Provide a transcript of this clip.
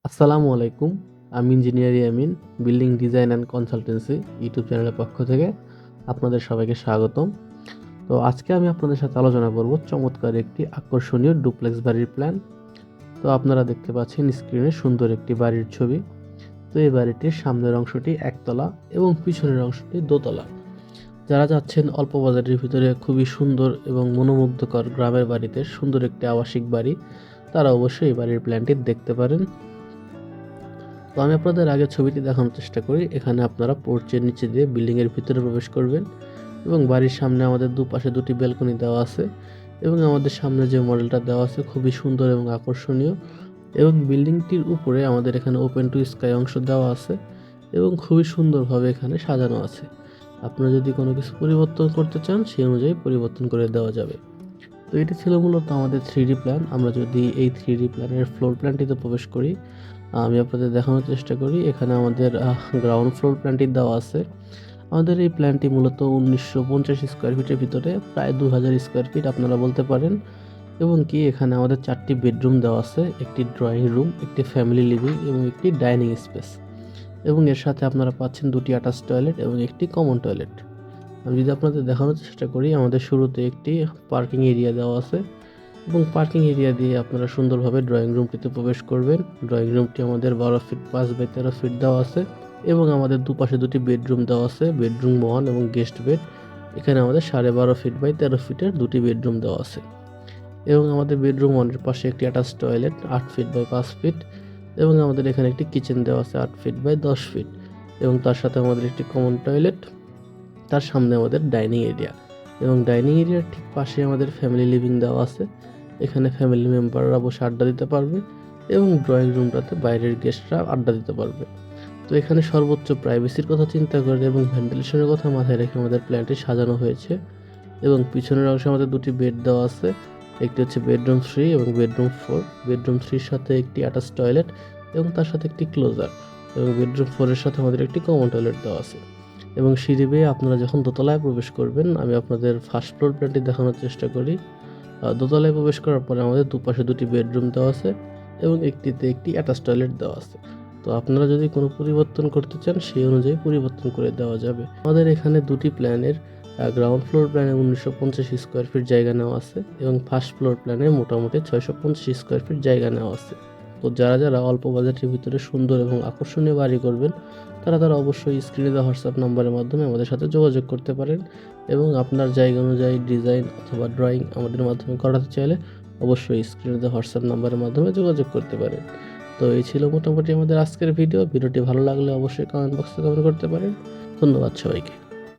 আসসালামু আলাইকুম। আমি engineer Yamin, building design and consultancy YouTube চ্যানেলের পক্ষ থেকে আপনাদের সবাইকে স্বাগতম। তো আজকে আমি আপনাদের সাথে আলোচনা করব চমৎকার একটি আকর্ষণীয় ডুপ্লেক্স বাড়ির প্ল্যান। তো আপনারা দেখতে পাচ্ছেন স্ক্রিনে সুন্দর একটি বাড়ির ছবি। তো এই বাড়িটির সামনের অংশটি একতলা এবং পিছনের অংশটি দোতলা। যারা যাচ্ছেন অল্প বাজেটের ভিতরে খুবই সুন্দর এবং মনোমুগ্ধকর গ্রামের বাড়িতে সুন্দর একটি আবাসিক বাড়ি, তারা অবশ্যই এই বাড়ির প্ল্যানটি দেখতে পারেন। তো আমি আপনাদের আগে ছবিটি দেখানোর চেষ্টা করি। এখানে আপনারা পোর্চের নিচে দিয়ে বিল্ডিংয়ের ভিতরে প্রবেশ করবেন এবং বাড়ির সামনে আমাদের দুপাশে দুটি ব্যালকনি দেওয়া আছে এবং আমাদের সামনে যে মডেলটা দেওয়া আছে খুবই সুন্দর এবং আকর্ষণীয়, এবং বিল্ডিংটির উপরে আমাদের এখানে ওপেন টু স্কাই অংশ দেওয়া আছে এবং খুবই সুন্দরভাবে এখানে সাজানো আছে। আপনারা যদি কোনো কিছু পরিবর্তন করতে চান সেই অনুযায়ী পরিবর্তন করে দেওয়া যাবে। তো এটি ছিল মূলত আমাদের 3D প্ল্যান। আমরা যদি এই 3D প্ল্যানের ফ্লোর প্ল্যানটিতে প্রবেশ করি, আমি আপনাদের দেখানোর চেষ্টা করি। এখানে আমাদের গ্রাউন্ড ফ্লোর প্ল্যানটি দেওয়া আছে। আমাদের এই প্ল্যানটি মূলত 1950 স্কোয়ার ফিটের ভিতরে প্রায় 2000 স্কোয়ার ফিট আপনারা বলতে পারেন, এবং কি এখানে আমাদের 4টি বেডরুম দেওয়া আছে, একটি ড্রয়িং রুম, একটি ফ্যামিলি লিভিং এবং একটি ডাইনিং স্পেস, এবং এর সাথে আপনারা পাচ্ছেন দুটি অ্যাটাচ টয়লেট এবং একটি কমন টয়লেট। আমি যদি আপনাদের দেখানোর চেষ্টা করি, আমাদের শুরুতে একটি পার্কিং এরিয়া দেওয়া আছে এবং পার্কিং এরিয়া দিয়ে আপনারা সুন্দরভাবে ড্রয়িং রুমটিতে প্রবেশ করবেন। ড্রয়িং রুমটি আমাদের 12 ফিট 5 বাই 13 ফিট দেওয়া আছে এবং আমাদের দুপাশে দুটি বেডরুম দেওয়া আছে, বেডরুম 1 এবং গেস্ট বেড। এখানে আমাদের 12.5 ফিট বাই 13 ফিটের দুটি বেডরুম দেওয়া আছে এবং আমাদের বেডরুম 1 এর পাশে একটি attach toilet 8 feet by 5 feet, এবং আমাদের এখানে একটি কিচেন দেওয়া আছে 8 ফিট বাই 10 ফিট, এবং তার সাথে আমাদের একটি কমন টয়লেট। তার সামনে আমাদের ডাইনিং এরিয়া, এবং ডাইনিং এরিয়ার ঠিক পাশে আমাদের ফ্যামিলি লিভিং দেওয়া আছে। এখানে ফ্যামিলি মেম্বাররা বসে আড্ডা দিতে পারবে এবং ড্রয়িং রুমটাতে বাইরের গেস্টরা আড্ডা দিতে পারবে। তো এখানে সর্বোচ্চ প্রাইভেসির কথা চিন্তা করে এবং ভেন্টিলেশনের কথা মাথায় রেখে আমাদের প্ল্যানটি সাজানো হয়েছে। এবং পিছনের অংশে আমাদের দুটি বেড দেওয়া আছে, একটি হচ্ছে বেডরুম 3 এবং বেডরুম 4। বেডরুম 3 এর সাথে একটি অ্যাটাচ টয়লেট এবং তার সাথে একটি ক্লোজার, এবং বেডরুম 4 এর সাথে আমাদের একটি কমন টয়লেট দেওয়া আছে। এবং সিঁড়ি বেয়ে আপনারা যখন দোতলায় প্রবেশ করবেন, আমি আপনাদের ফার্স্ট ফ্লোর প্ল্যানটি দেখানোর চেষ্টা করি। দোতলায় প্রবেশ করার পরে আমাদের দুপাশে দুটি বেডরুম দেওয়া আছে এবং একটিতে একটি অ্যাটাচ টয়লেট দেওয়া আছে। তো আপনারা যদি কোনো পরিবর্তন করতে চান সেই অনুযায়ী পরিবর্তন করে দেওয়া যাবে। আমাদের এখানে দুটি প্ল্যানের গ্রাউন্ড ফ্লোর প্ল্যানে 1950 স্কোয়ার ফিট জায়গা নেওয়া আছে এবং ফার্স্ট ফ্লোর প্ল্যানে মোটামুটি 650 স্কোয়ার ফিট জায়গা নেওয়া আছে। তো যারা যারা অল্প বাজেটের ভিতরে সুন্দর এবং আকর্ষণীয় বাড়ি করবেন, তারা অবশ্যই স্ক্রিনে দেওয়া হোয়াটসঅ্যাপ নাম্বারের মাধ্যমে আমাদের সাথে যোগাযোগ করতে পারেন, এবং আপনার জায়গা অনুযায়ী ডিজাইন অথবা ড্রয়িং আমাদের মাধ্যমে করাতে চাইলে অবশ্যই স্ক্রিনে দেওয়া হোয়াটসঅ্যাপ নাম্বারের মাধ্যমে যোগাযোগ করতে পারেন। তো এই ছিল মোটামুটি আমাদের আজকের ভিডিওটি ভালো লাগলে অবশ্যই কমেন্ট বক্সে কমেন্ট করতে পারেন। ধন্যবাদ সবাইকে।